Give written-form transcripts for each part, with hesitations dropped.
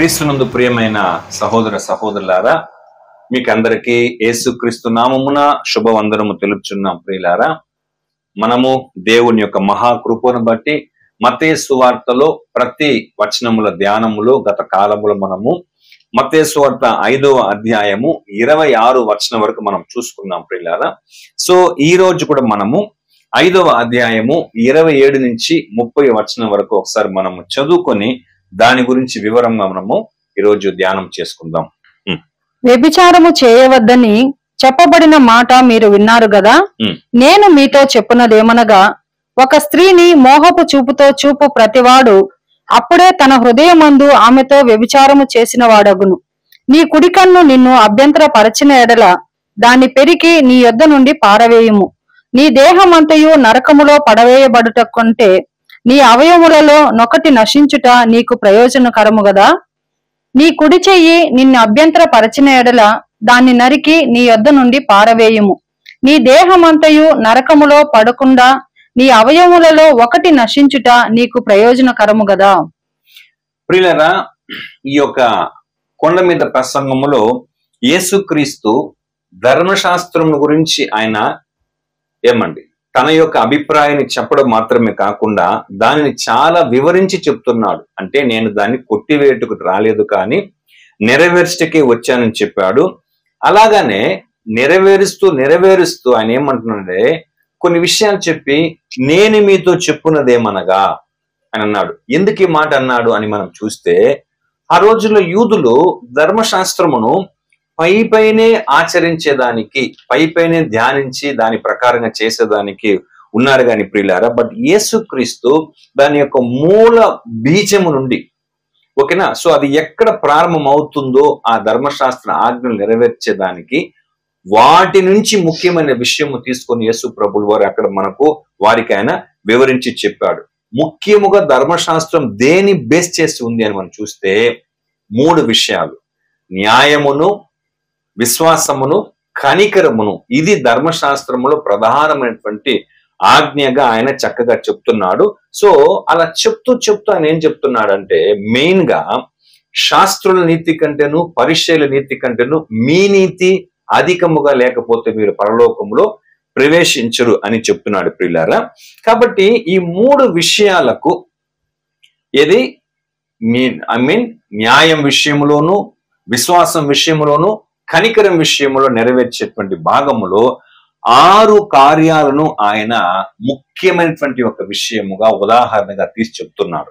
క్రీస్తునందు ప్రియమైన సహోదర సహోదరులారా, మీకందరికీ యేసుక్రీస్తు నామమున శుభవందనము తెలుపుచున్నాం. ప్రియులారా, మనము దేవుని యొక్క మహాకృపను బట్టి మత్తయి సువార్తలో ప్రతి వచనముల ధ్యానములో గత కాలములో మనము మత్తయి సువార్త 5వ అధ్యాయము 26 వచనం వరకు మనం చూసుకున్నాం. ప్రియులారా, సో ఈ రోజు కూడా మనము 5వ అధ్యాయము 27 నుంచి 30 వచనం వరకు ఒకసారి మనము చదువుకొని దాని గురించి వివరంగా మనము ఈరోజు ధ్యానం చేసుకుందాం. వ్యభిచారము చేయవద్దని చెప్పబడిన మాట మీరు విన్నారు గదా. నేను మీతో చెప్పున్నదేమనగా, ఒక స్త్రీని మోహపు చూపుతో చూపు ప్రతివాడు అప్పుడే తన హృదయమందు ఆమెతో వ్యభిచారము చేసిన వాడగును. నీ కుడికన్ను నిన్ను అభ్యంతర పరచిన ఎడల దాన్ని పెరికి నీ యొద్ద నుండి పారవేయుము. నీ దేహమంతయు నరకములో పడవేయబడుట కంటే నీ అవయములలో నొకటి నశించుట నీకు ప్రయోజనకరము గదా. నీ కుడి చెయ్యి నిన్ను అభ్యంతర పరచిన ఎడల దాన్ని నరికి నీ యొద్ద నుండి పారవేయుము. నీ దేహమంతయు నరకములో పడకుండా నీ అవయములలో ఒకటి నశించుట నీకు ప్రయోజనకరము గదా. ప్రియులారా, ఈ యొక్క కొండ మీద ప్రసంగములో యేసుక్రీస్తు ధర్మశాస్త్రం గురించి ఆయన తన యొక్క అభిప్రాయాన్ని చెప్పడం మాత్రమే కాకుండా దానిని చాలా వివరించి చెప్తున్నాడు. అంటే నేను దాన్ని కొట్టివేటుకు రాలేదు, కానీ నెరవేర్చకే వచ్చానని చెప్పాడు. అలాగానే నెరవేరుస్తూ ఆయన ఏమంటున్నాడే, కొన్ని విషయాలు చెప్పి నేను మీతో చెప్పున్నదేమనగా అని అన్నాడు. ఎందుకు ఈ మాట అన్నాడు అని మనం చూస్తే, ఆ రోజుల్లో యూదులు ధర్మశాస్త్రమును పైపైనే ఆచరించేదానికి, పైపైనే ధ్యానించి దాని ప్రకారంగా చేసేదానికి ఉన్నారు కానీ ప్రియులారా, బట్ యేసుక్రీస్తు దాని యొక్క మూల బీజము నుండి, ఓకేనా, సో అది ఎక్కడ ప్రారంభం అవుతుందో ఆ ధర్మశాస్త్ర ఆజ్ఞలు నెరవేర్చేదానికి వాటి నుంచి ముఖ్యమైన విషయము తీసుకొని యేసు ప్రభువు వారు అక్కడ మనకు వారికి ఆయన వివరించి చెప్పాడు. ముఖ్యముగా ధర్మశాస్త్రం దేని బేస్ చేసి ఉంది అని మనం చూస్తే 3 విషయాలు: న్యాయమును, విశ్వాసమును, కనికరమును. ఇది ధర్మశాస్త్రములో ప్రధానమైనటువంటి ఆజ్ఞగా ఆయన చక్కగా చెప్తున్నాడు. సో అలా చెప్తూ ఆయన ఏం చెప్తున్నాడంటే, మెయిన్ గా శాస్త్రుల నీతి కంటేను పరిచయుల నీతి కంటేను మీ నీతి అధికముగా లేకపోతే మీరు పరలోకములో ప్రవేశించరు అని చెప్తున్నాడు ప్రియులారా. కాబట్టి ఈ 3 విషయాలకు ఏది న్యాయం విషయంలోను, విశ్వాసం విషయంలోను, కనికరం విషయంలో నెరవేర్చేటువంటి భాగములో 6 కార్యాలను ఆయన ముఖ్యమైనటువంటి ఒక విషయముగా ఉదాహరణగా తీసి చెప్తున్నాడు.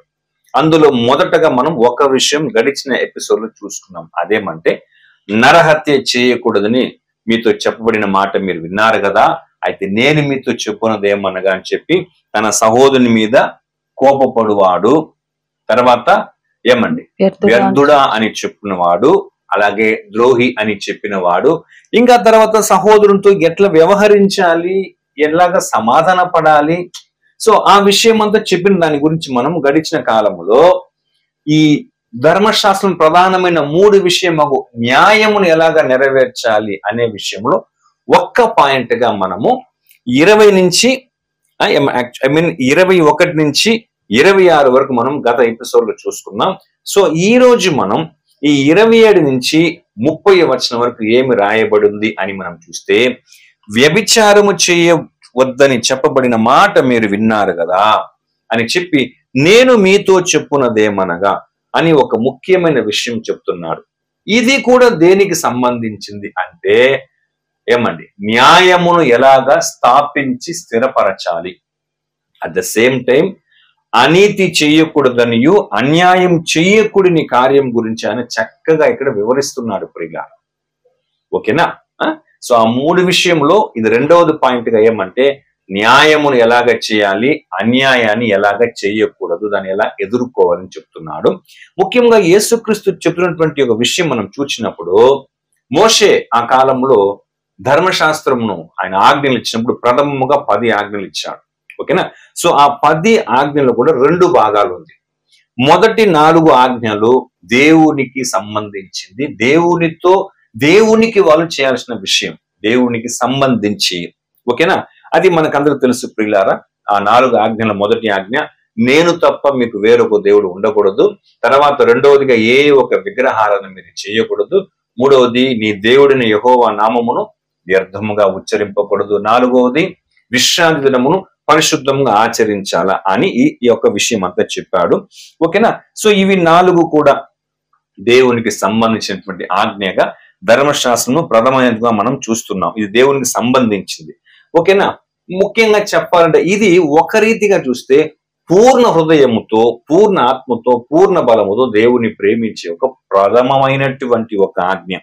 అందులో మొదటగా మనం ఒక విషయం గడిచిన ఎపిసోడ్ లో చూసుకున్నాం. అదేమంటే, నరహత్య చేయకూడదని మీతో చెప్పబడిన మాట మీరు విన్నారు కదా. అయితే నేను మీతో చెప్పున్నదేమనగా అని చెప్పి తన సహోదరుని మీద కోపపడువాడు, తర్వాత వ్యర్థుడా అని చెప్పినవాడు, అలాగే ద్రోహి అని చెప్పిన వాడు, ఇంకా తర్వాత సహోదరునితో ఎట్లా వ్యవహరించాలి, ఎలాగా సమాధాన పడాలి, సో ఆ విషయం అంతా చెప్పిన దాని గురించి మనం గడిచిన కాలములో ఈ ధర్మశాస్త్రం ప్రధానమైన 3 విషయము న్యాయమును ఎలాగా నెరవేర్చాలి అనే విషయంలో ఒక్క పాయింట్ గా మనము 21 నుంచి 26 వరకు మనం గత ఎపిసోడ్ లో చూసుకున్నాం. సో ఈ రోజు మనం ఈ 27 నుంచి 30 వచనం వరకు ఏమి రాయబడింది అని మనం చూస్తే, వ్యభిచారము చేయవద్దని చెప్పబడిన మాట మీరు విన్నారు కదా అని చెప్పి నేను మీతో చెప్పున్నదేమనగా అని ఒక ముఖ్యమైన విషయం చెప్తున్నాడు. ఇది కూడా దేనికి సంబంధించింది అంటే, న్యాయమును ఎలాగా స్థాపించి స్థిరపరచాలి, అట్ ద సేమ్ టైం అనీతి చేయకూడదనియు అన్యాయం చేయకూడని కార్యం గురించి ఆయన చక్కగా ఇక్కడ వివరిస్తున్నాడు ప్రియుల. ఓకేనా? సో ఆ 3 విషయంలో ఇది 2వ పాయింట్ గా ఏమంటే, న్యాయమును ఎలాగ చేయాలి, అన్యాయాన్ని ఎలాగ చేయకూడదు, దాన్ని ఎలా ఎదుర్కోవాలని చెప్తున్నాడు. ముఖ్యంగా యేసుక్రీస్తు చెప్తున్నటువంటి ఒక విషయం మనం చూసినప్పుడు, మోషే ఆ కాలంలో ధర్మశాస్త్రమును ఆయన ఆజ్ఞలు ఇచ్చినప్పుడు ప్రథమముగా 10 ఆజ్ఞలు ఇచ్చాడు. ఓకేనా? సో ఆ 10 ఆజ్ఞలు కూడా 2 భాగాలు ఉంది. మొదటి 4 ఆజ్ఞలు దేవునికి సంబంధించింది, దేవునికి వాళ్ళు చేయాల్సిన విషయం, దేవునికి సంబంధించి. ఓకేనా? అది మనకందరూ తెలుసు ప్రియులారా. ఆ 4 ఆజ్ఞల మొదటి ఆజ్ఞ, నేను తప్ప మీకు వేరొక దేవుడు ఉండకూడదు. తర్వాత రెండవదిగా ఏ ఒక విగ్రహాలను మీరు చేయకూడదు. మూడవది నీ దేవుడిని యెహోవా నామమును వ్యర్థముగా ఉచ్చరింపకూడదు. నాలుగవది విశ్రాంతి దినమును పరిశుద్ధంగా ఆచరించాలా అని ఈ యొక్క విషయం అంతా చెప్పాడు. ఓకేనా. సో ఇవి 4 కూడా దేవునికి సంబంధించినటువంటి ఆజ్ఞగా ధర్మశాస్త్రము ప్రథమైనదిగా మనం చూస్తున్నాం. ఇది దేవునికి సంబంధించింది. ఓకేనా. ముఖ్యంగా చెప్పాలంటే ఇది ఒక రీతిగా చూస్తే పూర్ణ హృదయముతో, పూర్ణ ఆత్మతో, పూర్ణ బలముతో దేవుని ప్రేమించే ఒక ప్రథమమైనటువంటి ఒక ఆజ్ఞ.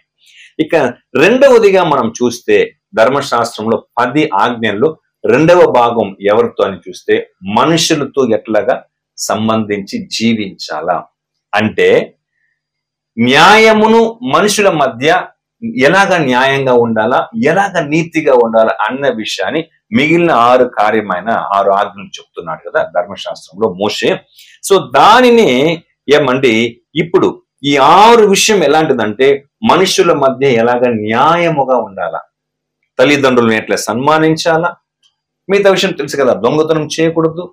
ఇక రెండవదిగా మనం చూస్తే ధర్మశాస్త్రంలో 10 ఆజ్ఞల్లో రెండవ భాగం ఎవరితో అని చూస్తే మనుషులతో ఎట్లాగా సంబంధించి జీవించాలా అంటే న్యాయమును మనుషుల మధ్య ఎలాగ న్యాయంగా ఉండాలా, ఎలాగ నీతిగా ఉండాలా అన్న విషయాన్ని మిగిలిన 6 ఆజ్ఞలు చెప్తున్నాడు కదా ధర్మశాస్త్రంలో మోషే. సో దానిని ఏమండి ఇప్పుడు ఈ 6 విషయం ఎలాంటిదంటే మనుషుల మధ్య ఎలాగ న్యాయముగా ఉండాలా, తల్లిదండ్రులను ఎట్లా సన్మానించాలా, మిగతా విషయం తెలుసు కదా, దొంగతనం చేయకూడదు,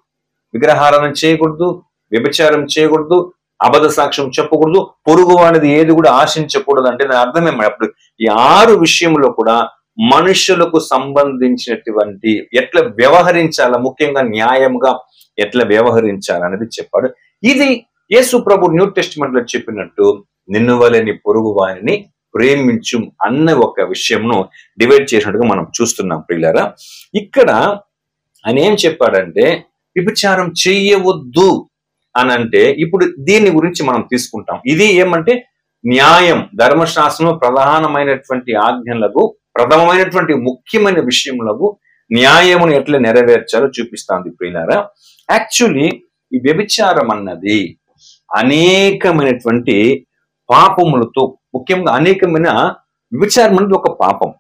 విగ్రహారాధన చేయకూడదు, వ్యభిచారం చేయకూడదు, అబద్ధ సాక్ష్యం చెప్పకూడదు, పొరుగు అనేది ఏది కూడా ఆశించకూడదు. అంటే దాని అర్థమే అప్పుడు ఈ 6 విషయంలో కూడా మనుషులకు సంబంధించినటువంటి ఎట్లా వ్యవహరించాలా, ముఖ్యంగా న్యాయంగా ఎట్లా వ్యవహరించాలనేది చెప్పాడు. ఇది యేసు ప్రభు న్యూ టెస్టిమెంట్ లో చెప్పినట్టు నిన్ను వలె నీ పొరుగు వారిని ప్రేమించు అన్న ఒక విషయంను డివైడ్ చేసినట్టుగా మనం చూస్తున్నాం ప్రియులారా. ఇక్కడ ఆయన ఏం చెప్పాడంటే వ్యభిచారం చెయ్యవద్దు అని అంటే ఇప్పుడు దీని గురించి మనం తీసుకుంటాం. ఇది ఏమంటే న్యాయం, ధర్మశాస్త్రంలో ప్రధానమైనటువంటి ఆజ్ఞలకు ప్రథమమైనటువంటి ముఖ్యమైన విషయములకు న్యాయమును ఎట్లా నెరవేర్చాలో చూపిస్తాంది ప్రియులారా. యాక్చువల్లీ ఈ వ్యభిచారం అన్నది అనేకమైనటువంటి పాపములతో, ముఖ్యంగా అనేకమైన వ్యభిచారం అనేది ఒక పాపం,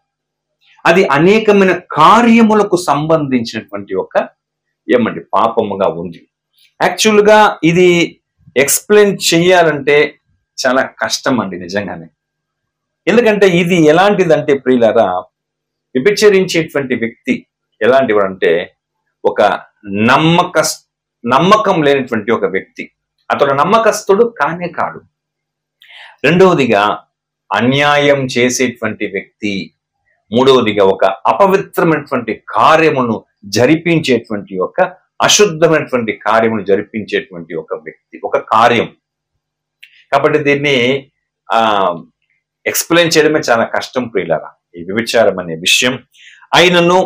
అది అనేకమైన కార్యములకు సంబంధించినటువంటి ఒక ఏమండి పాపముగా ఉంది. యాక్చువల్ గా ఇది ఎక్స్ప్లెయిన్ చెయ్యాలంటే చాలా కష్టం అండి నిజంగానే. ఎందుకంటే ఇది ఎలాంటిదంటే ప్రియులారా, వ్యభిచరించేటువంటి వ్యక్తి ఎలాంటివాడు అంటే ఒక నమ్మకం లేనటువంటి ఒక వ్యక్తి. అతడు నమ్మకస్తుడు కానే కాడు. రెండవదిగా అన్యాయం చేసేటువంటి వ్యక్తి. మూడవదిగా ఒక అపవిత్రమైనటువంటి కార్యమును జరిపించేటువంటి ఒక అశుద్ధమైనటువంటి కార్యమును జరిపించేటువంటి ఒక వ్యక్తి, ఒక కార్యం. కాబట్టి దీన్ని ఎక్స్ప్లెయిన్ చేయడమే చాలా కష్టం ప్రియులారా ఈ వ్యభిచారం అనే విషయం. ఆయనను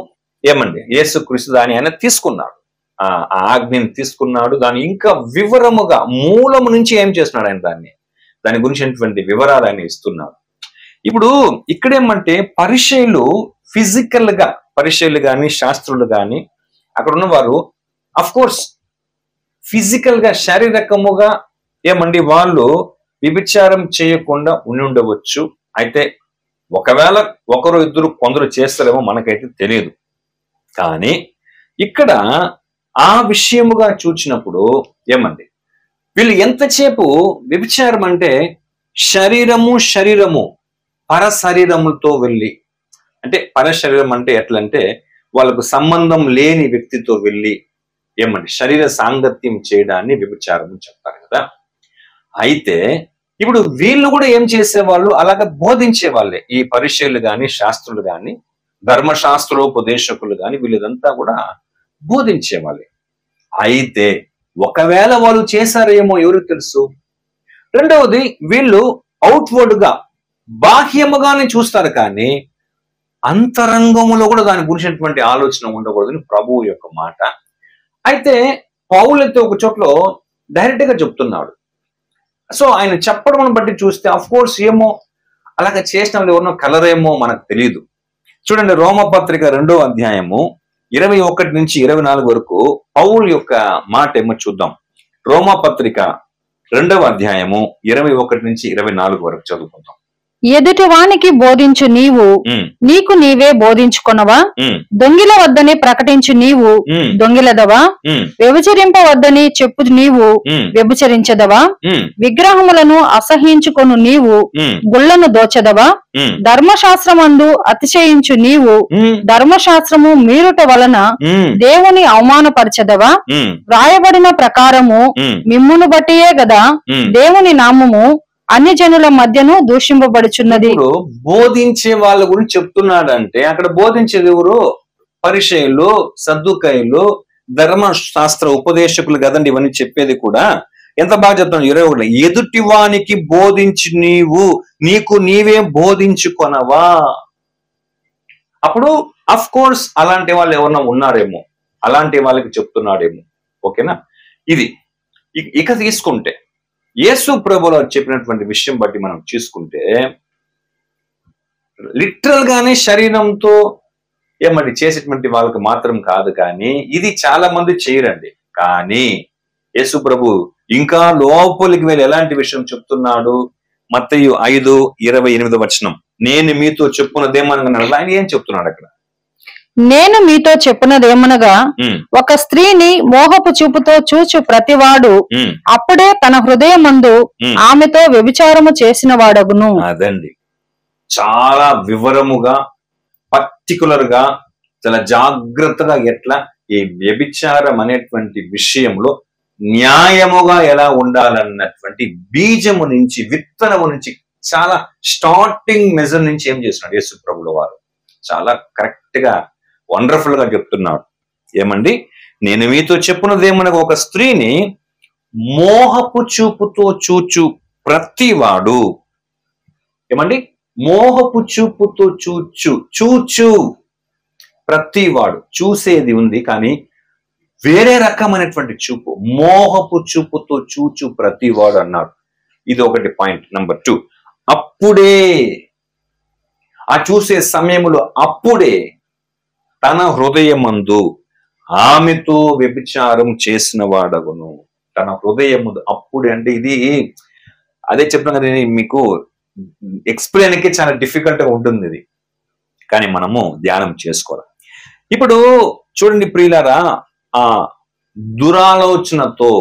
ఏమండి యేసుక్రీస్తు దాన్ని ఆయన తీసుకున్నాడు, ఆ ఆజ్ఞని తీసుకున్నాడు. దాన్ని ఇంకా వివరముగా మూలము నుంచి ఏం చేస్తున్నాడు ఆయన దాని గురించినటువంటి వివరాలు ఆయన ఇస్తున్నాడు. ఇప్పుడు ఇక్కడేమంటే పరిచయులు ఫిజికల్ గా, పరిచయులు కానీ శాస్త్రులు కానీ అక్కడ ఉన్నవారు అఫ్ కోర్స్ ఫిజికల్ గా శారీరకముగా ఏమండి వాళ్ళు వ్యభిచారం చేయకుండా ఉండవచ్చు. అయితే ఒకవేళ ఒకరు ఇద్దరు కొందరు చేస్తారేమో మనకైతే తెలియదు. కానీ ఇక్కడ ఆ విషయముగా చూచినప్పుడు ఏమండి వీళ్ళు ఎంతసేపు వ్యభిచారం అంటే శరీరము పరశరీరములతో వెళ్ళి, అంటే పరశరీరం అంటే ఎట్లా అంటే వాళ్ళకు సంబంధం లేని వ్యక్తితో వెళ్ళి ఏమండి శరీర సాంగత్యం చేయడాన్ని వ్యభిచారం చెప్తారు కదా. అయితే ఇప్పుడు వీళ్ళు కూడా ఏం చేసేవాళ్ళు, అలాగ బోధించే వాళ్ళే. ఈ పరిచయులు గాని, శాస్త్రులు గాని, ధర్మశాస్త్రోపదేశకులు గాని వీళ్ళదంతా కూడా బోధించే వాళ్ళే. అయితే ఒకవేళ వాళ్ళు చేశారేమో ఎవరికి తెలుసు. రెండవది వీళ్ళు అవుట్వర్డ్ గా బాహ్యముగానే చూస్తారు, కానీ అంతరంగములో కూడా దాని గురించినటువంటి ఆలోచన ఉండకూడదని ప్రభువు యొక్క మాట. అయితే పౌలైతే ఒక చోట్ల డైరెక్ట్ గా చెప్తున్నాడు. సో ఆయన చెప్పడం బట్టి చూస్తే అఫ్ కోర్స్ ఏమో అలాగ చేసిన వాళ్ళు ఎవరినో కలరేమో మనకు తెలియదు. చూడండి, రోమపత్రిక 2వ అధ్యాయము 21 నుంచి 24 వరకు పౌలు యొక్క మాట ఏమో చూద్దాం. రోమపత్రిక 2వ అధ్యాయము 21 నుంచి 24 వరకు చదువుకుందాం. ఎదుటి వానికి బోధించు నీవు ఉమ్, నీకు నీవే బోధించుకొనవా? ఉమ్, దొంగిల వద్దని ప్రకటించు నీవు ఉమ్, దొంగిలదవా? ఉమ్, వ్యభిచరింపవద్దని చెప్పు నీవు ఉమ్, వ్యభిచరించదవా? ఉమ్, విగ్రహములను అసహించుకొను నీవు ఉమ్, గుళ్లను దోచదవా? ఉమ్, ధర్మశాస్త్రమందు అతిశయించు నీవు ఉమ్, ధర్మశాస్త్రము మీరుట వలన ఉమ్, దేవుని అవమానపరచదవా? ఉమ్, వ్రాయబడిన ప్రకారము ఉమ్, మిమ్మును బట్టియే గదా ఉమ్. దేవుని నామము అన్ని జనుల మధ్యను దూషింపబడుచున్నది. ఇప్పుడు బోధించే వాళ్ళ గురించి చెప్తున్నాడంటే అక్కడ బోధించేది ఎవరు? పరిచయులు, సద్దుకయులు, ధర్మశాస్త్ర ఉపదేశకులు కదండి ఇవన్నీ చెప్పేది కూడా. ఎంత బాగా చెప్తున్నాడు 21, ఎదుటి వానికి బోధించి నీవు నీకు నీవే బోధించుకొనవా? అప్పుడు అఫ్ కోర్స్ అలాంటి వాళ్ళు ఎవరన్నా ఉన్నారేమో, అలాంటి వాళ్ళకి చెప్తున్నాడేమో. ఓకేనా? ఇది ఇక తీసుకుంటే యేసు ప్రభువులు చెప్పినటువంటి విషయం బట్టి మనం చూసుకుంటే లిటరల్ గానే శరీరంతో ఏమండి చేసేటువంటి వాళ్ళకి మాత్రం కాదు, కానీ ఇది చాలా మంది చేయరండి. కానీ యేసు ప్రభు ఇంకా లోపలికి వెళ్ళి ఎలాంటి విషయం చెప్తున్నాడు? మత్తయి 5:28 నేను మీతో చెప్పున్నదేమనగా ఆయన ఏం చెప్తున్నాడు అక్కడ? నేను మీతో చెప్పున్నదేమనగా ఒక స్త్రీని మోహపు చూపుతో చూచు ప్రతివాడు అప్పుడే తన హృదయమందు ఆమెతో వ్యభిచారము చేసిన వాడగును. అదండి, చాలా వివరముగా పర్టికులర్ గా చాలా జాగ్రత్తగా ఎట్లా ఈ వ్యభిచారం అనేటువంటి విషయంలో న్యాయముగా ఎలా ఉండాలన్నటువంటి బీజము నుంచి, విత్తనము నుంచి, చాలా స్టార్టింగ్ మెజర్ నుంచి ఏం చేస్తున్నాడు యేసు ప్రభుల వారు చాలా కరెక్ట్ గా వండర్ఫుల్ గా చెప్తున్నాడు. ఏమండి, నేను మీతో చెప్పున్నదేమనగా ఒక స్త్రీని మోహపు చూపుతో చూచు ప్రతివాడు, ఏమండి, మోహపు చూపుతో చూచు ప్రతివాడు, చూసేది ఉంది కానీ వేరే రకమైనటువంటి చూపు, మోహపు చూపుతో చూచు ప్రతివాడు అన్నాడు. ఇది ఒకటి పాయింట్. నెంబర్ 2, అప్పుడే ఆ చూసే సమయంలో అప్పుడే తన హృదయమందు ఆమెతో వ్యభిచారం చేసిన వాడగును. తన హృదయమందు అప్పుడే అంటే ఇది అదే చెప్తాను కదా, మీకు ఎక్స్ప్లెయిన్ కి చాలా డిఫికల్ట్ గా ఉంటుంది ఇది, కానీ మనము ధ్యానం చేసుకోవాలి. ఇప్పుడు చూడండి ప్రియులారా, ఆ దురాలోచనతో,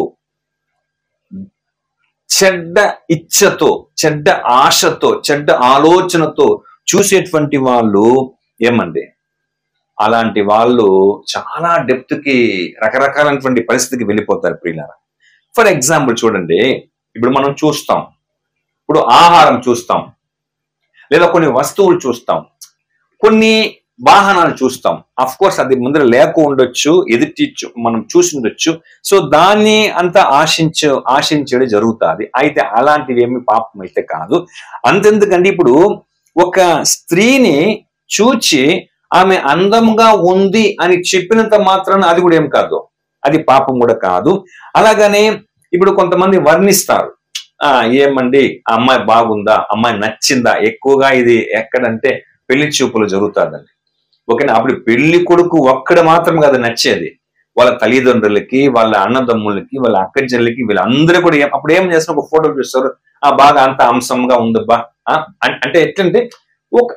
చెడ్డ ఇచ్ఛతో, చెడ్డ ఆశతో, చెడ్డ ఆలోచనతో చూసేటువంటి వాళ్ళు ఏమండి, అలాంటి వాళ్ళు చాలా డెప్త్ కి రకరకాలైనటువంటి పరిస్థితికి వెళ్ళిపోతారు ప్రియులారా. ఫర్ ఎగ్జాంపుల్ చూడండి, ఇప్పుడు మనం చూస్తాం, ఇప్పుడు ఆహారం చూస్తాం, లేదా కొన్ని వస్తువులు చూస్తాం, కొన్ని వాహనాలు చూస్తాం. అఫ్ కోర్స్ అది ముందర లేక ఉండొచ్చు, ఎదుటి మనం చూసి ఉండొచ్చు. సో దాన్ని అంతా ఆశించడం జరుగుతుంది. అయితే అలాంటివి ఏమి పాపం అయితే కాదు. అంతెందుకండి, ఇప్పుడు ఒక స్త్రీని చూచి ఆమె అందంగా ఉంది అని చెప్పినంత మాత్రాన అది కూడా ఏం కాదు, అది పాపం కూడా కాదు. అలాగనే ఇప్పుడు కొంతమంది వర్ణిస్తారు, ఏమండి ఆ అమ్మాయి బాగుందా, అమ్మాయి నచ్చిందా. ఎక్కువగా ఇది ఎక్కడంటే పెళ్లి చూపులు జరుగుతుందండి. ఓకేనా? అప్పుడు పెళ్లి కొడుకు ఒక్కడ మాత్రం కాదు నచ్చేది, వాళ్ళ తల్లిదండ్రులకి, వాళ్ళ అన్నదమ్ములకి, వాళ్ళ అక్కచెల్లెలకి, వీళ్ళందరూ కూడా అప్పుడు ఏం చేస్తారు, ఒక ఫోటో చూస్తారు, బాగా అంత అంశంగా ఉందబ్బా అంటే ఎట్లంటే ఒక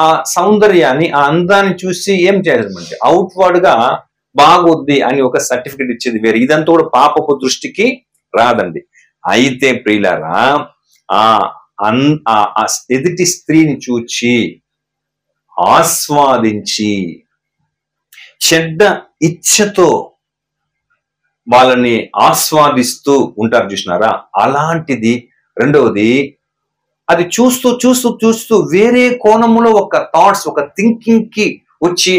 ఆ సౌందర్యాన్ని, ఆ అందాన్ని చూసి ఏం చేయాలంటే అవుట్వర్డ్ గా బాగొద్ది అని ఒక సర్టిఫికెట్ ఇచ్చేది వేరే. ఇదంతా కూడా పాపపు దృష్టికి రాదండి. అయితే ప్రియులారా, ఆ ఎదుటి స్త్రీని చూచి ఆస్వాదించి చెడ్డ ఇచ్ఛతో వాళ్ళని ఆస్వాదిస్తూ ఉంటారు చూసినారా, అలాంటిది. రెండవది, అది చూస్తూ చూస్తూ చూస్తూ వేరే కోణంలో ఒక థాట్స్, ఒక థింకింగ్ కి వచ్చి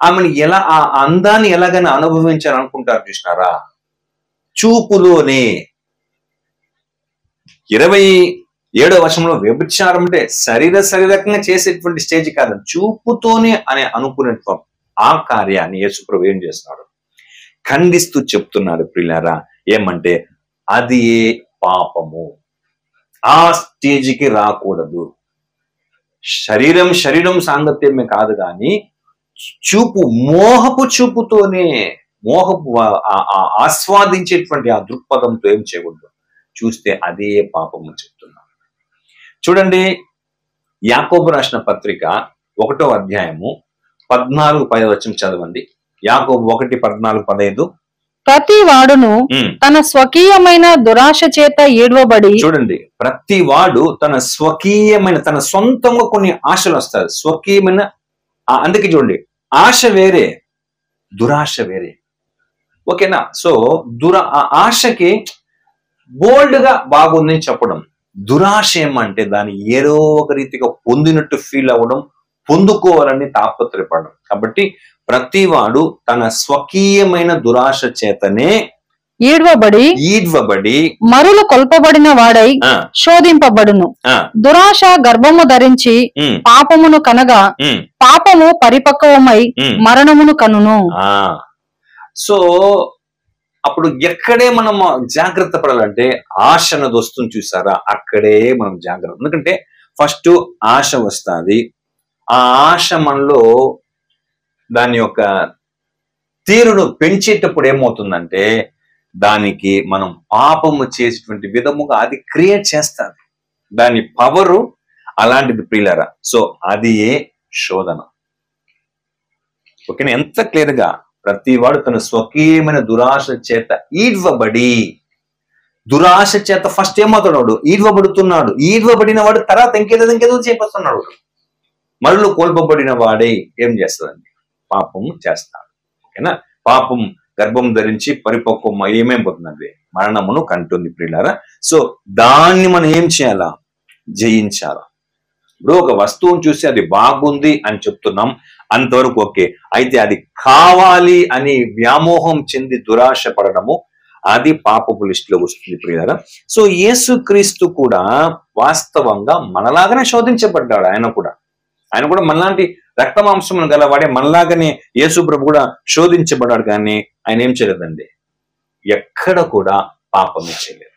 ఆమెను ఎలా, ఆ అందాన్ని ఎలాగైనా అనుభవించాలనుకుంటారు చూసినారా, చూపులోనే. 27వ వచనంలో వ్యభిచారం అంటే శరీరకంగా చేసేటువంటి స్టేజ్ కాదు, చూపుతోనే అని అనుకునేటువంటి ఆ కార్యాన్ని యేసుప్రభు ఏం చేస్తున్నాడు, ఖండిస్తూ చెప్తున్నాడు ప్రియులారా. ఏమంటే అది పాపము, ఆ స్టేజ్కి రాకూడదు. శరీరం సాంగత్యమే కాదు, కానీ చూపు, మోహపు చూపుతోనే, మోహపు ఆస్వాదించేటువంటి ఆ దృక్పథంతో ఏం చేయకూడదు, చూస్తే అదే పాపము చెప్తున్నాను. చూడండి, యాకోబు రాసిన పత్రిక 1వ అధ్యాయము 14-15 చదవండి. యాకోబు 1:14-15. ప్రతి వాడును తన స్వకీయమైన దురాశ చేత ఈడ్వబడి. చూడండి, ప్రతి వాడు తన స్వకీయమైన, తన సొంతంగా కొన్ని ఆశలు వస్తాయి. స్వకీయమైన, అందుకే చూడండి, ఆశ వేరే, దురాశ వేరే. ఓకేనా? సో ఆశకి బోల్డ్ గా బాగుందని చెప్పడం. దురాశ ఏమంటే దాన్ని ఏదో ఒక రీతిగా పొందినట్టు ఫీల్ అవ్వడం, పొందుకోవాలని తాపత్రపడడం. కాబట్టి ప్రతివాడు తన స్వకీయమైన దురాశ చేతనే ఈడ్వబడి మరులు కొల్పబడిన వాడై శోధింపబడును. దురాశ గర్భము ధరించి పాపమును కనగా పాపము పరిపక్వమై మరణమును కనును. సో అప్పుడు ఎక్కడే మనం జాగ్రత్త పడాలంటే ఆశ అన్నది వస్తుంది, చూసారా? అక్కడే మనం జాగ్రత్త. ఎందుకంటే ఫస్ట్ ఆశ వస్తుంది. ఆ ఆశ మనలో దాని యొక్క తీరును పెంచేటప్పుడు ఏమవుతుందంటే దానికి మనం పాపము చేసేటువంటి విధముగా అది క్రియేట్ చేస్తుంది. దాని పవరు అలాంటిది ప్రియులారా. సో అది శోధన. ఓకేనా? ఎంత క్లియర్ గా ప్రతి వాడు తన స్వకీయమైన దురాశ చేత ఈడ్వబడి, దురాశ చేత ఫస్ట్ ఏమవుతున్నాడు? ఈడ్వబడుతున్నాడు. ఈడ్వబడిన వాడు తర్వాత ఇంకేదో చేపడుతున్నాడు. మరలు కోల్పబడిన వాడే ఏం చేస్తుందండి? పాపము చేస్తాడు. ఓకేనా? పాపం గర్భం ధరించి పరిపక్వం ఏమైపోతుందండి? మరణమును కంటుంది ప్రియులారా. సో దాన్ని మనం ఏం చేయాలా? జయించాలా. ఇప్పుడు ఒక వస్తువును చూసి అది బాగుంది అని చెప్తున్నాం, అంతవరకు ఓకే. అయితే అది కావాలి అని వ్యామోహం చెంది దురాశ పడడము, అది పాపపు లిస్టులో వస్తుంది ప్రియులారా. సో యేసుక్రీస్తు కూడా వాస్తవంగా మనలాగానే శోధించబడ్డాడు. ఆయన కూడా మనలాంటి రక్త మాంసమును గలవాడే, మనలాగానే యేసు ప్రభు కూడా శోధించబడ్డాడు. కానీ ఆయన ఏం చేయలేదండి? ఎక్కడ కూడా పాపమే చేయలేదు.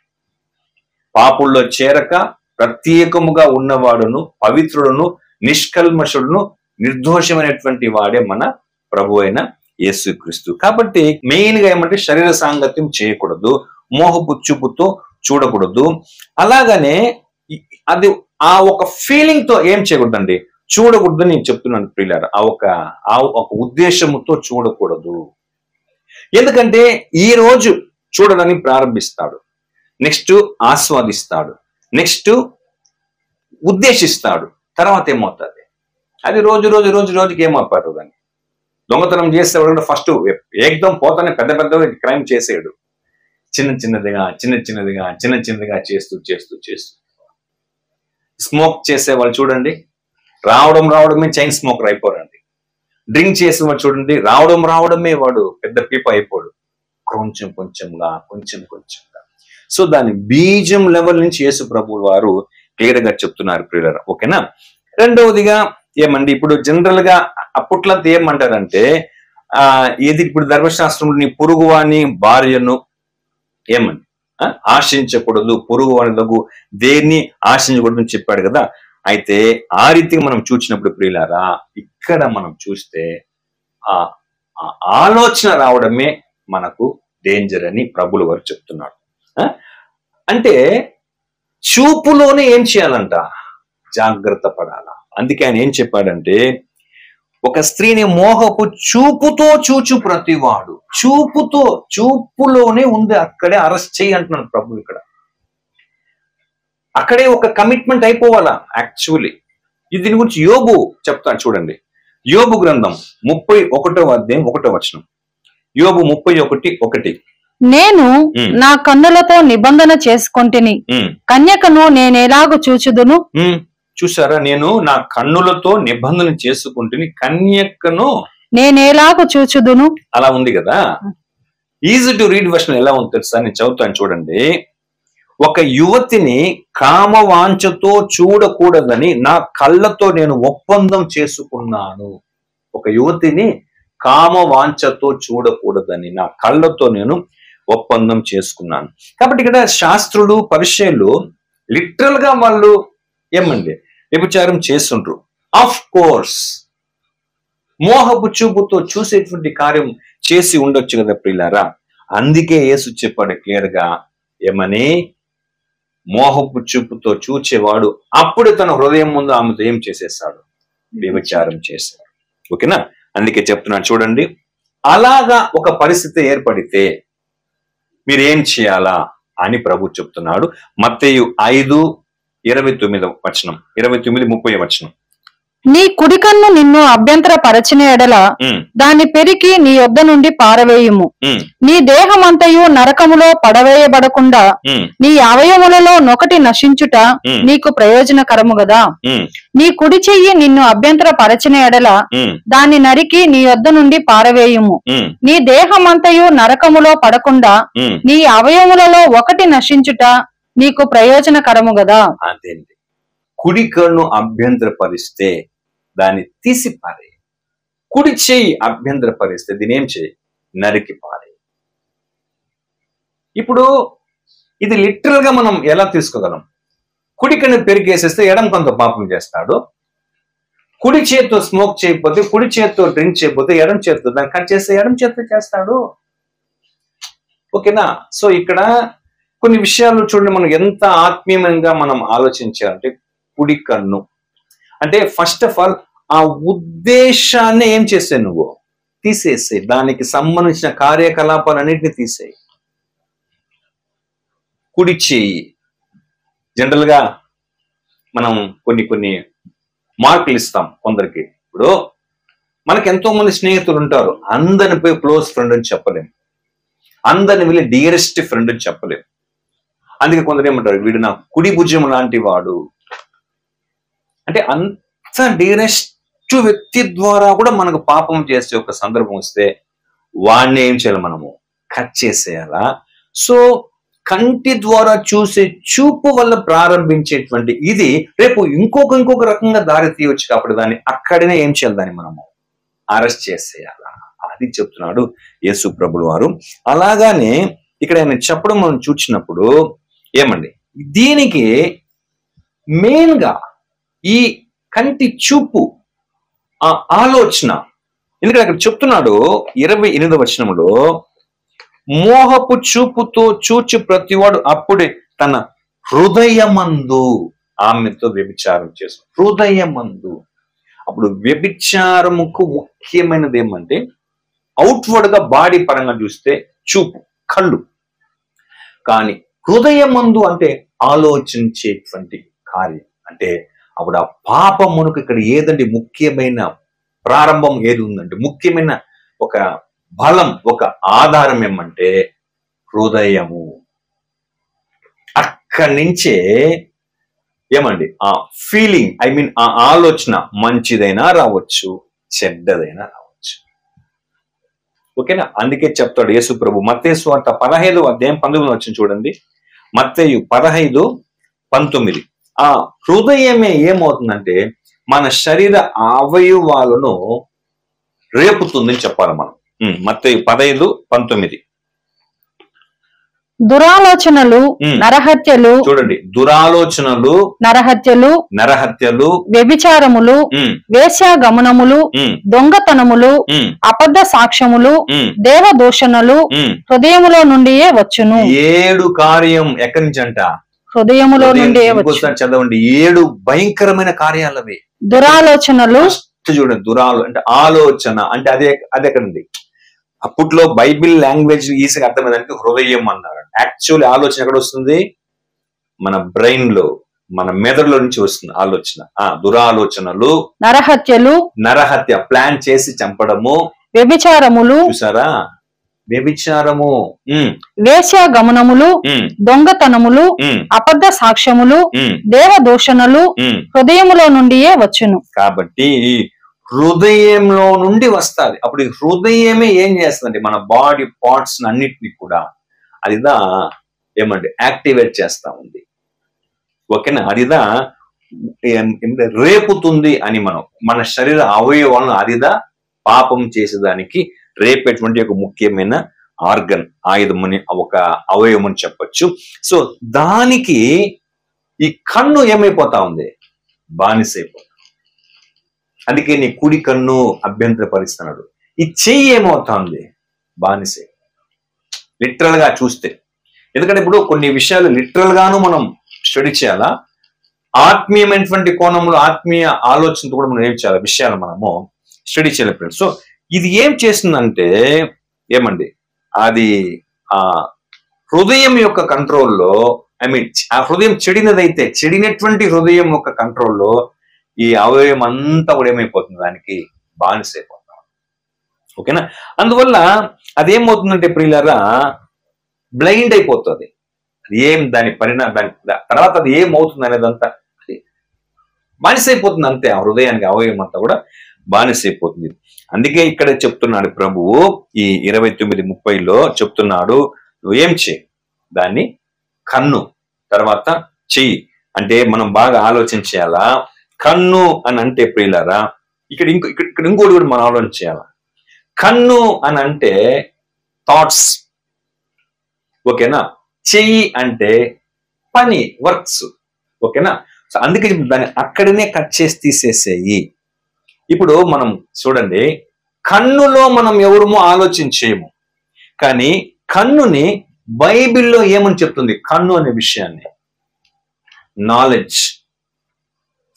పాపుల్లో చేరక ప్రత్యేకముగా ఉన్నవాడును, పవిత్రుడును, నిష్కల్మషుడును, నిర్దోషమైనటువంటి వాడే మన ప్రభు అయిన యేసుక్రీస్తు. కాబట్టి మెయిన్ గా ఏమంటే శరీర సాంగత్యం చేయకూడదు, మోహపు చూపుతో చూడకూడదు. అలాగనే అది ఆ ఒక ఫీలింగ్ తో ఏం చేయకూడదండి? చూడకూడదు. నేను చెప్తున్నాను ప్రియులారా, ఆ ఒక ఉద్దేశముతో చూడకూడదు. ఎందుకంటే ఈ రోజు చూడదని ప్రారంభిస్తాడు, నెక్స్ట్ ఆస్వాదిస్తాడు, నెక్స్ట్ ఉద్దేశిస్తాడు, తర్వాత ఏమవుతుంది? అది రోజుకి ఏమైపోతుందని. దొంగతనం చేసేవాడు కూడా ఫస్ట్ ఏకదం పోతానే పెద్ద క్రైమ్ చేసేడు. చిన్నదిగా చేస్తూ స్మోక్ చేసేవాళ్ళు చూడండి, రావడమే చైన్ స్మోకర్ అయిపోరండి. డ్రింక్ చేసేవాడు చూడండి, రావడమే వాడు పెద్ద పీప అయిపోడు. కొంచెంగా. సో దాని బీజం లెవెల్ నుంచి యేసు ప్రభు వారు క్లియర్ గా చెప్తున్నారు ప్రియులారా. ఓకేనా? రెండవదిగా ఏమండి, ఇప్పుడు జనరల్ గా అప్పట్లంతా ఏమంటారంటే ఏది ఇప్పుడు ధర్మశాస్త్రంలో నీ పొరుగువాని భార్యను ఏమండి ఆశించకూడదు, పొరుగువాని దేన్ని ఆశించకూడదు అని చెప్పాడు కదా. అయితే ఆ రీతిగా మనం చూసినప్పుడు ప్రియులారా, ఇక్కడ మనం చూస్తే ఆ ఆలోచన రావడమే మనకు డేంజర్ అని ప్రభులు వారు చెప్తున్నాడు. అంటే చూపులోనే ఏం చేయాలంట? జాగ్రత్త పడాలా. అందుకే ఆయన ఏం చెప్పాడంటే, ఒక స్త్రీని మోహపు చూపుతో చూచు ప్రతివాడు, చూపులోనే ఉంది, అక్కడే అరెస్ట్ చేయి అంటున్నాడు ప్రభు. అక్కడే ఒక కమిట్మెంట్ అయిపోవాలా యాక్చువల్లీ. దీని గురించి యోబు చెప్తాను చూడండి. యోబు గ్రంథం 31వ అధ్యాయం 1వ వచనం. యోబు 31:1. నేను నా కన్నులతో నిబంధన చేసుకొంటిని, కన్యకను నేనేలాగు చూచుదును. చూసారా? నేను నా కన్నులతో నిబంధన చేసుకుంటుని, కన్యకను నేనేలాగు చూచుదును. అలా ఉంది కదా. ఈజీ టు రీడ్ వర్షన్ ఎలా ఉంది తెలుసా? నేను చదువుతాను చూడండి. ఒక యువతిని కామవాంఛతో చూడకూడదని నా కళ్ళతో నేను ఒప్పందం చేసుకున్నాను. ఒక యువతిని కామవాంఛతో చూడకూడదని నా కళ్ళతో నేను ఒప్పందం చేసుకున్నాను. కాబట్టి ఇక్కడ శాస్త్రులు, పరిచయులు లిటరల్ గా వాళ్ళు ఏమండి వ్యభిచారం చేస్తుండ్రు. ఆఫ్ కోర్స్ మోహపు చూపుతో చూసేటువంటి కార్యం చేసి ఉండొచ్చు కదా ప్రియులారా. అందుకే యేసు చెప్పాడు క్లియర్ గా, ఏమని? మోహపు చూపుతో చూచేవాడు అప్పుడు తన హృదయం ముందు ఆమెతో ఏం చేసేస్తాడు? వ్యభిచారం చేశాడు. ఓకేనా? అందుకే చెప్తున్నాను చూడండి, అలాగా ఒక పరిస్థితి ఏర్పడితే మీరేం చేయాలా అని ప్రభు చెప్తున్నాడు. మత్తయి 5:29 29-30 నీ కుడి కన్ను నిన్ను అభ్యంతర పరచిన ఎడల దాన్ని పెరికి నీ యొద్ద నుండి పారవేయుము. నీ దేహమంతయు నరకములో పడవేయబడకుండా నీ అవయములలో నొకటి నశించుట నీకు ప్రయోజనకరము గదా. నీ కుడి చెయ్యి నిన్ను అభ్యంతర పరచిన ఎడల దాన్ని నరికి నీ యొద్ద నుండి పారవేయుము. నీ దేహమంతయు నరకములో పడకుండా నీ అవయములలో ఒకటి నశించుట నీకు ప్రయోజనకరము గదా. అదేంటి, కుడి కన్ను అభ్యంతర పరిస్తే దాన్ని తీసి పారే, కుడి చెయ్యి అభ్యంతర పరిస్తే దీని ఏం చేయి? నరికి పారే. ఇప్పుడు ఇది లిటరల్ గా మనం ఎలా తీసుకోగలం? కుడి కన్ను పెరిగేసేస్తే ఎడం కొంత పాపం చేస్తాడు, కుడి చేతితో స్మోక్ చేయకపోతే, కుడి చేతితో డ్రింక్ చేయకపోతే ఎడం చేతితో దాన్ని కట్ చేస్తే ఎడం చేతితో చేస్తాడు. ఓకేనా? సో ఇక్కడ కొన్ని విషయాలు చూడండి, మనం ఎంత ఆత్మీయంగా మనం ఆలోచించాలంటే కుడి కన్ను అంటే ఫస్ట్ ఆఫ్ ఆల్ ఆ ఉద్దేశాన్ని ఏం చేసే, నువ్వు తీసేసే, దానికి సంబంధించిన కార్యకలాపాలన్నింటినీ తీసేయి. కుడి చేయి జనరల్ గా మనం కొన్ని మార్కులు ఇస్తాం కొందరికి. ఇప్పుడు మనకు ఎంతో మంది స్నేహితులు ఉంటారు, అందరిని పోయి క్లోజ్ ఫ్రెండ్ అని చెప్పలేము, అందరిని వెళ్ళి డియరెస్ట్ ఫ్రెండ్ అని చెప్పలేము. అందుకే కొందరు ఏమంటారు, వీడు నా కుడి భుజం లాంటి వాడు అంటే. అంత డియరెస్ట్ వ్యక్తి ద్వారా కూడా మనకు పాపం చేసే ఒక సందర్భం వస్తే వాడిని ఏం చేయాలి? మనము కట్ చేసేయాలా? సో కంటి ద్వారా చూసే చూపు వల్ల ప్రారంభించేటువంటి ఇది రేపు ఇంకొక రకంగా దారి తీయవచ్చు. కాబట్టి దాన్ని అక్కడనే ఏం చేయాలి? దాన్ని మనము అరెస్ట్ చేసేయాలా? అది చెప్తున్నాడు యేసు ప్రభులు వారు. అలాగానే ఇక్కడ ఆయన చెప్పడం మనం చూసినప్పుడు ఏమండి, దీనికి మెయిన్ గా ఈ కంటి చూపు ఆ ఆలోచన, ఎందుకంటే అక్కడ చెప్తున్నాడు 28 మోహపు చూపుతో చూచి ప్రతివాడు అప్పుడే తన హృదయమందు ఆమెతో వ్యభిచారం చేస్తాడు. హృదయమందు. అప్పుడు వ్యభిచారముకు ముఖ్యమైనది ఏమంటే అవుట్వర్డ్ గా బాడీ పరంగా చూస్తే చూపు, కళ్ళు, కానీ హృదయమందు అంటే ఆలోచించేటువంటి కార్యం. అంటే అప్పుడు ఆ పాపమునకు ఇక్కడ ఏదండి ముఖ్యమైన ప్రారంభం ఏది ఉందంటే, ముఖ్యమైన ఒక బలం, ఒక ఆధారం ఏమంటే హృదయము. అక్కడి నుంచే ఏమండి ఆ ఫీలింగ్, ఐ మీన్ ఆ ఆలోచన మంచిదైనా రావచ్చు, చెడ్డదైనా రావచ్చు. ఓకేనా? అందుకే చెప్తాడు యేసు ప్రభు మత్తయి సువార్త 15:19 చూడండి. మత్తయి 15:19 ఆ హృదయమే ఏమవుతుందంటే మన శరీర అవయవాలను రేపుతుందని చెప్పాలి మనం. మత్తయి 15:19 దురాలోచనలు, నరహత్యలు, చూడండి, దురాలోచనలు, నరహత్యలు, వ్యభిచారములు, వేశ్యాగమనములు, దొంగతనములు, అబద్ధ సాక్ష్యములు, దేవదూషణలు హృదయములో నుండియే వచ్చును. 7 కార్యం ఎక్కడి నుంచి అంట? హృదయములో నుండి. చదవండి, 7 భయంకరమైన కార్యాలు అవి. దురాలోచనలు. చూడండి, అంటే ఆలోచన అంటే అదే ఎక్కడండి? అప్పట్లో బైబిల్ లాంగ్వేజ్ ఈజీగా అర్థమైందానికి హృదయం అన్నారు. యాక్చువల్లీ ఆలోచన ఎక్కడ వస్తుంది? మన బ్రెయిన్ లో, మన మెదడులో నుంచి వస్తుంది ఆలోచన. దురాలోచనలు, నరహత్య ప్లాన్ చేసి చంపడము, వ్యభిచారములు, చూసారా? వ్యభిచారము, వేశ్యాగమనములు, దొంగతనములు, అబద్ధ సాక్ష్యములు, దేవదూషణలు హృదయములో నుండియే వచ్చును. కాబట్టి హృదయంలో నుండి వస్తుంది. అప్పుడు ఈ హృదయమే ఏం చేస్తుందండి? మన బాడీ పార్ట్స్ అన్నిటినీ కూడా అదిదా ఏమండి యాక్టివేట్ చేస్తా ఉంది. ఓకేనా? అదిదా రేపుతుంది అని మనం మన శరీర అవయవాలను అదిదా పాపం చేసేదానికి రేపేటువంటి ఒక ముఖ్యమైన ఆర్గన్, ఆయుధమని, ఒక అవయవం అని చెప్పచ్చు. సో దానికి ఈ కన్ను ఏమైపోతా ఉంది? బానిసైపోతుంది. అందుకే నీ కుడి కన్ను అభ్యంతరపరుస్తున్నాడు. ఈ చెయ్యి ఏమవుతా ఉంది? బానిసే. లిటరల్ గా చూస్తే. ఎందుకంటే ఇప్పుడు కొన్ని విషయాలు లిటరల్ గాను మనం స్టడీ చేయాలా, ఆత్మీయమైనటువంటి కోణంలో ఆత్మీయ ఆలోచనతో కూడా మనం ఏం చేయాలి, విషయాలు మనము స్టడీ చేయాలి ఫ్రెండ్స్. సో ఇది ఏం చేస్తుందంటే ఏమండి, అది ఆ హృదయం యొక్క కంట్రోల్లో, ఆ హృదయం చెడినదైతే చెడినటువంటి హృదయం యొక్క కంట్రోల్లో ఈ అవయవం అంతా కూడా ఏమైపోతుంది, దానికి బానిసైపోతాం. ఓకేనా? అందువల్ల అదేమవుతుందంటే ప్రియులారా, బ్లైండ్ అయిపోతుంది. అది ఏం దాని దాని తర్వాత అది ఏమవుతుంది అనేదంతా బానిసైపోతుంది అంతే. ఆ హృదయానికి అవయవం అంతా కూడా బానిసైపోతుంది. అందుకే ఇక్కడ చెప్తున్నాడు ప్రభువు ఈ 29:30లో చెప్తున్నాడు, నువ్వేం చేయి, దాన్ని కన్ను, తర్వాత చెయ్యి. అంటే మనం బాగా ఆలోచించేయాలా. కన్ను అని అంటే ప్రియులారా, ఇక్కడ ఇంకోటి కూడా మనం ఆలోచన చేయాలా. కన్ను అని అంటే థాట్స్, ఓకేనా? చెయ్యి అంటే పని, వర్క్స్, ఓకేనా? సో అందుకే దాన్ని అక్కడనే కట్ చేసి తీసేసేయి. ఇప్పుడు మనం చూడండి, కన్నులో మనం ఎవరమో ఆలోచించేయము, కానీ కన్నుని బైబిల్లో ఏమని చెప్తుంది, కన్ను అనే విషయాన్ని, నాలెడ్జ్.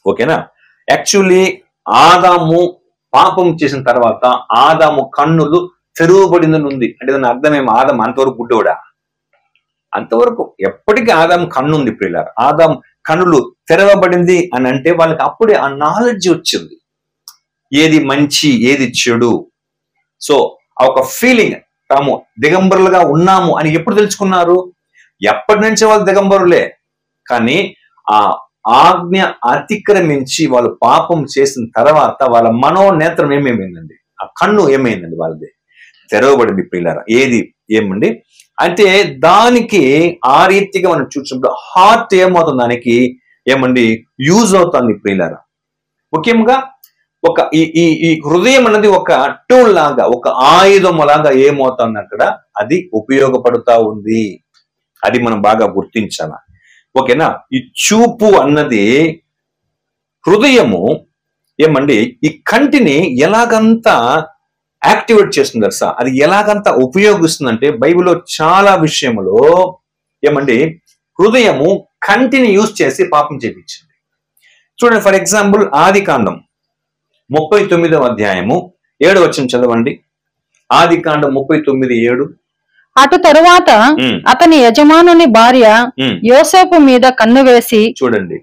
ఓకేనా? యాక్చువల్లీ ఆదాము పాపం చేసిన తర్వాత ఆదాము కన్నులు తెరువబడిందని ఉంది. అంటే దాని అర్థం ఏమో, ఆదాము అంతవరకు గుడ్డోడా? అంతవరకు ఎప్పటికీ ఆదాము కన్ను ఉంది ప్రియులారా. ఆదాము కన్నులు తెరవబడింది అని అంటే వాళ్ళకి అప్పుడే ఆ నాలెడ్జ్ వచ్చింది, ఏది మంచి ఏది చెడు. సో ఆ ఒక ఫీలింగ్, తాము దిగంబరులుగా ఉన్నాము అని ఎప్పుడు తెలుసుకున్నారు? ఎప్పటి నుంచే వాళ్ళు దిగంబరులే, కానీ ఆ ఆజ్ఞ అతిక్రమించి వాళ్ళు పాపం చేసిన తర్వాత వాళ్ళ మనోనేత్రం ఏమేమైందండి, ఆ కన్ను ఏమైందండి, వాళ్ళది తెరవబడింది ప్రియులారా. ఏది ఏమండి అంటే దానికి ఆ రీతిగా మనం చూసినప్పుడు హార్ట్ ఏమవుతుంది, దానికి ఏమండి యూజ్ అవుతుంది ప్రియులారా. ముఖ్యంగా ఒక ఈ హృదయం అనేది ఒక టూల్ లాగా, ఒక ఆయుధం లాగా ఏమవుతుంది అక్కడ, అది ఉపయోగపడుతూ ఉంది. అది మనం బాగా గుర్తించాల. ఓకేనా? ఈ చూపు అన్నది హృదయము ఏమండి ఈ కంటిని ఎలాగంతా యాక్టివేట్ చేస్తుంది తెలుసా, అది ఎలాగంతా ఉపయోగిస్తుందంటే బైబిల్లో చాలా విషయంలో ఏమండి హృదయము కంటిని యూజ్ చేసి పాపం చేయించింది. చూడండి, ఫర్ ఎగ్జాంపుల్ ఆదికాండం 39:7 చదవండి. ఆదికాండం 39:7. అటు తరువాత అతని యజమానుని భార్య యోసేపు మీద కన్ను వేసి, చూడండి,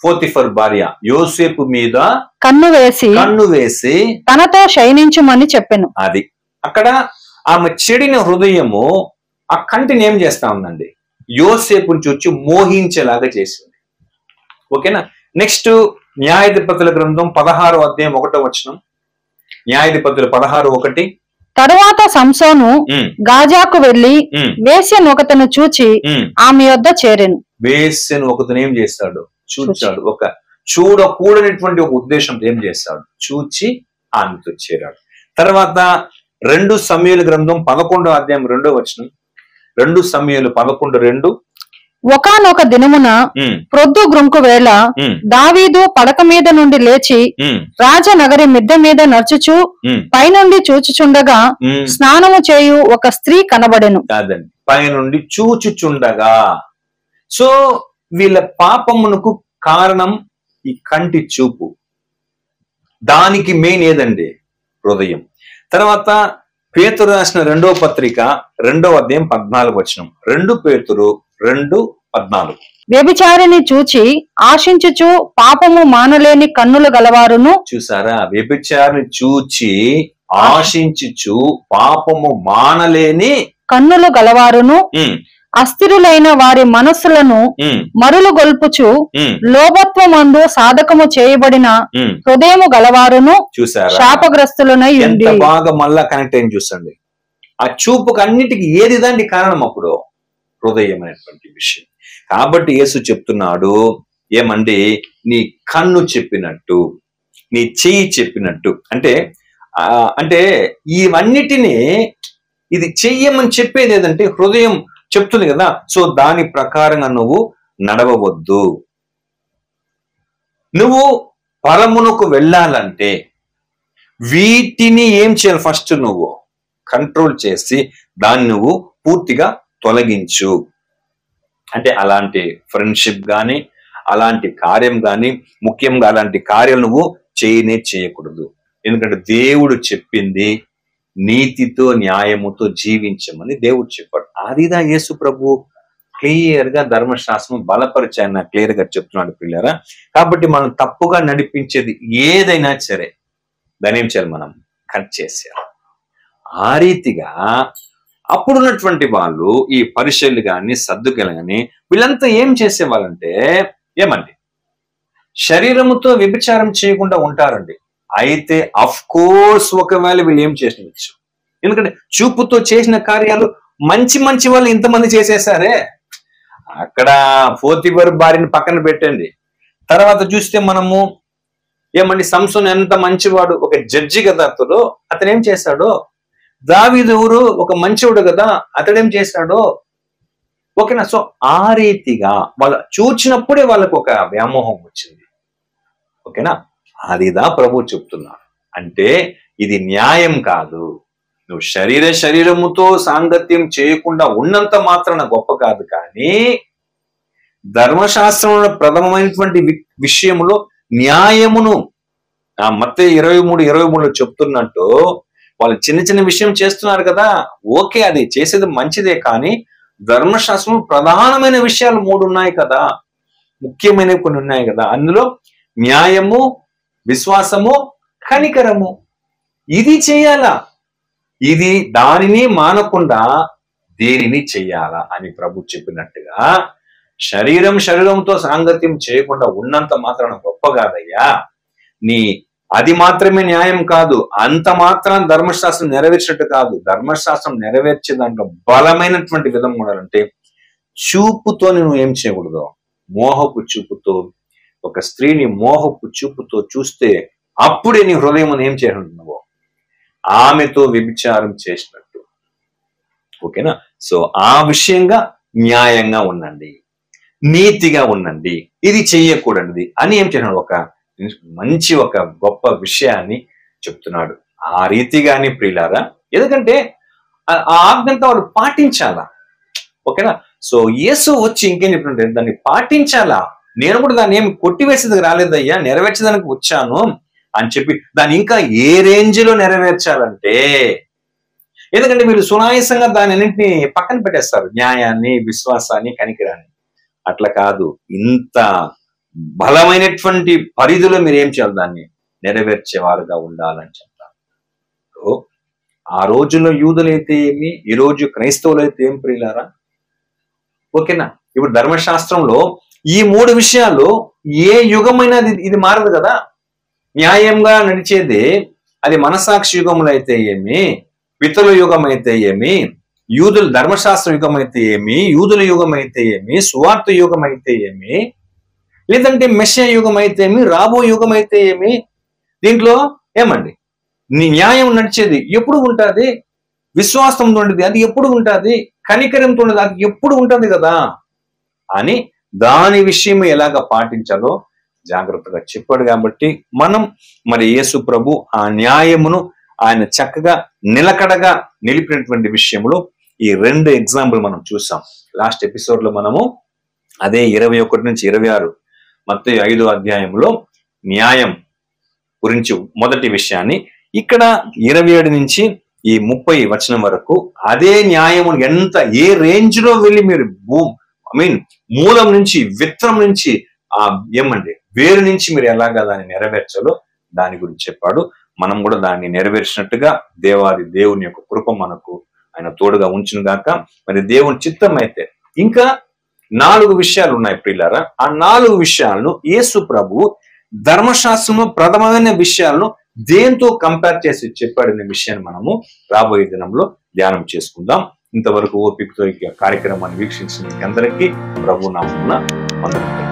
పోతిఫర్ భార్య యోసేపు మీద కన్ను వేసి తనతో శయనించుమని చెప్పెను. అది అక్కడ ఆమె చెడిన హృదయము ఆ కంటిని ఏం చేస్తా ఉందండి, యోసేపుని చూచి మోహించేలాగా చేసింది. ఓకేనా? నెక్స్ట్ న్యాయాధిపతుల గ్రంథం 16:1. న్యాయాధిపతులు 16:1. తరువాత సంసోను గాజాకు వెళ్లి వేశ్యను ఒకతను చూచి ఆమె యొద్ద చేరెను. వేశ్యను ఒకతను ఏం చేస్తాడు, చూచాడు. ఒక చూడకూడనటువంటి ఒక ఉద్దేశంతో ఏం చేస్తాడు, చూచి ఆమెతో చేరాడు. తర్వాత 2 సమూయేలు గ్రంథం 11:2. 2 సమూయేలు 11:2. ఒకానొక దినమున ప్రొద్దు గ్రుంకు వేళ దావీదు పడక మీద నుండి లేచి రాజనగరి మిద్దె మీద నడుచుచు పైనుండి చూచుచుండగా స్నానము చేయు ఒక స్త్రీ కనబడెను. కాదండి, పైనుండి చూచుచుండగా. సో వీళ్ళ పాపమునకు కారణం ఈ కంటి చూపు. దానికి మెయిన్ ఏదండి, హృదయం. తర్వాత పేతురు రాసిన 2వ పత్రిక 2:14. 2 పేతురు 2:14. వ్యభిచారిని చూచి ఆశించుచు పాపము మానలేని కన్నులు గలవారును. చూసారా, వ్యభిచారిని చూచి ఆశించుచు పాపము మానలేని కన్నులు గలవారును అస్థిరులైన వారి మనస్సులను మరులు గొల్పుచు లోభత్వమందు సాధకము చేయబడిన హృదయము గలవారును శాపగ్రస్తులనై ఉంది. బాగా మళ్ళా కనెక్ట్ అయింది చూసండి. ఆ చూపుకు అన్నిటికీ ఏది దానికి కారణం అప్పుడు హృదయం అనేటువంటి విషయం. కాబట్టి యేసు చెప్తున్నాడు ఏమండి, నీ కన్ను చెప్పినట్టు, నీ చెయ్యి చెప్పినట్టు. అంటే ఇవన్నిటినీ ఇది చెయ్యమని చెప్పేది ఏదంటే హృదయం చెప్తుంది కదా. సో దాని ప్రకారంగా నువ్వు నడవవద్దు. నువ్వు పరమునకు వెళ్ళాలంటే వీటిని ఏం చేయాలి, ఫస్ట్ నువ్వు కంట్రోల్ చేసి దాన్ని నువ్వు పూర్తిగా తొలగించు. అంటే అలాంటి ఫ్రెండ్షిప్ కానీ, అలాంటి కార్యం కానీ, ముఖ్యంగా అలాంటి కార్యాలు నువ్వు చేయకూడదు. ఎందుకంటే దేవుడు చెప్పింది నీతితో న్యాయముతో జీవించమని దేవుడు చెప్పాడు. అదిదా యేసు ప్రభు క్లియర్ గా ధర్మశాస్త్రం బలపరిచి ఆయన క్లియర్ గా చెప్తున్నాడు పిల్లరా. కాబట్టి మనం తప్పుగా నడిపించేది ఏదైనా సరే దాని ఏం చేయాలి, మనం కట్ చేసేయాలి. ఆ రీతిగా అప్పుడున్నటువంటి వాళ్ళు ఈ పరిశీలు కానీ సద్దుకలు కానీ వీళ్ళంతా ఏం చేసేవాళ్ళంటే ఏమండి, శరీరముతో వ్యభిచారం చేయకుండా ఉంటారండి. అయితే అఫ్ కోర్స్ ఒకవేళ వీళ్ళు ఏం చేసినచ్చు, ఎందుకంటే చూపుతో చేసిన కార్యాలు మంచి వాళ్ళు ఇంతమంది చేసేసారే. అక్కడ పోతిఫరు భార్యని పక్కన పెట్టండి. తర్వాత చూస్తే మనము ఏమండి, సంసోను ఎంత మంచివాడు, ఒక జడ్జి కదా అతను ఏం చేశాడో. దావీదు ఎవరు, ఒక మంచివాడు కదా, అతడేం చేశాడో. ఓకేనా. సో ఆ రీతిగా వాళ్ళు చూచినప్పుడే వాళ్ళకు ఒక వ్యామోహం వచ్చింది. ఓకేనా. అదిదా ప్రభు చెప్తున్నాడు. అంటే ఇది న్యాయం కాదు. నువ్వు శరీరముతో సాంగత్యం చేయకుండా ఉన్నంత మాత్రాన గొప్ప కాదు, కానీ ధర్మశాస్త్రంలో ప్రథమమైనటువంటి విషయంలో న్యాయమును మత్తయి 23:23 చెప్తున్నట్టు వాళ్ళు చిన్న విషయం చేస్తున్నారు కదా, ఓకే, అది చేసేది మంచిదే, కానీ ధర్మశాస్త్రం ప్రధానమైన విషయాలు 3 ఉన్నాయి కదా, ముఖ్యమైనవి కొన్ని ఉన్నాయి కదా. అందులో న్యాయము, విశ్వాసము, కనికరము. ఇది చెయ్యాలా. ఇది దానిని మానకుండా దేనిని చెయ్యాలా అని ప్రభు చెప్పినట్టుగా శరీరంతో సాంగత్యం చేయకుండా ఉన్నంత మాత్రాన గొప్ప కాదయ్యా. అది మాత్రమే న్యాయం కాదు, అంత మాత్రం ధర్మశాస్త్రం నెరవేర్చినట్టు కాదు. ధర్మశాస్త్రం నెరవేర్చే దాంట్లో బలమైనటువంటి విధం ఉండాలంటే చూపుతో నువ్వు ఏం చేయకూడదు, మోహపు చూపుతో ఒక స్త్రీని మోహపు చూపుతో చూస్తే అప్పుడే నీ హృదయం ఏం చేయనున్నావో ఆమెతో వ్యభిచారం చేసినట్టు. ఓకేనా. సో ఆ విషయంగా న్యాయంగా ఉండండి, నీతిగా ఉండండి, ఇది చెయ్యకూడనిది అని ఏం చేస్తున్నాడు, ఒక మంచి ఒక గొప్ప విషయాన్ని చెప్తున్నాడు. ఆ రీతిగానే ప్రియులారా, ఎందుకంటే ఆ ఆజ్ఞంతా వాళ్ళు పాటించాలా. ఓకేనా. సో యేసు వచ్చి ఇంకేం చెప్తుంటే దాన్ని పాటించాలా. నేను కూడా దాన్ని ఏమి కొట్టివేసేది రాలేదయ్యా, నెరవేర్చడానికి వచ్చాను అని చెప్పి దాన్ని ఇంకా ఏ రేంజ్ లో నెరవేర్చాలంటే, ఎందుకంటే మీరు సునాయాసంగా దాని అన్నింటినీ పక్కన పెట్టేస్తారు, న్యాయాన్ని, విశ్వాసాన్ని, కనికరాన్ని. అట్లా కాదు, ఇంత బలమైనటువంటి పరిధిలో మీరు ఏం చేయాలి, దాన్ని నెరవేర్చేవారుగా ఉండాలని చెప్తారు. ఆ రోజుల్లో యూదులైతే ఏమి, ఈ రోజు క్రైస్తవులైతే ఏం ప్రియులారా. ఓకేనా. ఇప్పుడు ధర్మశాస్త్రంలో ఈ 3 విషయాలు ఏ యుగమైనా ఇది మారదు కదా. న్యాయంగా నడిచేది అది మనసాక్షి యుగములు అయితే ఏమి, పితరుల యుగం అయితే ఏమి, యూదుల ధర్మశాస్త్ర యుగం అయితే ఏమి, యూదుల యుగం అయితే ఏమి, సువార్త యుగం అయితే ఏమి, లేదంటే మెస్సియా యుగం అయితే ఏమి, రాబో యుగం అయితే ఏమి, దీంట్లో ఏమండి నీ న్యాయం నడిచేది ఎప్పుడు ఉంటుంది, విశ్వాసంతో ఉండేది అది ఎప్పుడు ఉంటుంది, కనికరంతో ఉండేది అది ఎప్పుడు ఉంటుంది కదా అని దాని విషయం ఎలాగ పాటించాలో జాగ్రత్తగా చెప్పాడు. కాబట్టి మనం మరి యేసు ప్రభు ఆ న్యాయమును ఆయన చక్కగా నిలకడగా నిలిపినటువంటి విషయంలో ఈ 2 ఎగ్జాంపుల్ మనం చూసాం. లాస్ట్ ఎపిసోడ్ లో మనము అదే 21 నుంచి 26 మత్తయి 5వ అధ్యాయంలో న్యాయం గురించి మొదటి విషయాన్ని, ఇక్కడ 27 నుంచి ఈ 30 వచనం వరకు అదే న్యాయము ఎంత ఏ రేంజ్ లో వెళ్ళి మీరు మూలం నుంచి, విత్తనం నుంచి, ఏమండి వేరు నుంచి మీరు ఎలాగా దాన్ని నెరవేర్చాలో దాని గురించి చెప్పాడు. మనం కూడా దాన్ని నెరవేర్చినట్టుగా దేవుని యొక్క కృప మనకు ఆయన తోడుగా ఉంచును గాక. మరి దేవుని చిత్తం అయితే ఇంకా 4 విషయాలు ఉన్నాయి ప్రియులారా. ఆ 4 విషయాలను యేసు ప్రభు ధర్మశాస్త్రంలో ప్రథమమైన విషయాలను దేంతో కంపేర్ చేసి చెప్పాడనే విషయాన్ని మనము రాబోయే దినంలో ధ్యానం చేసుకుందాం. ఇంతవరకు ఓపికతో ఈ కార్యక్రమాన్ని వీక్షించిన అందరికీ ప్రభు నామమున వందనాలు.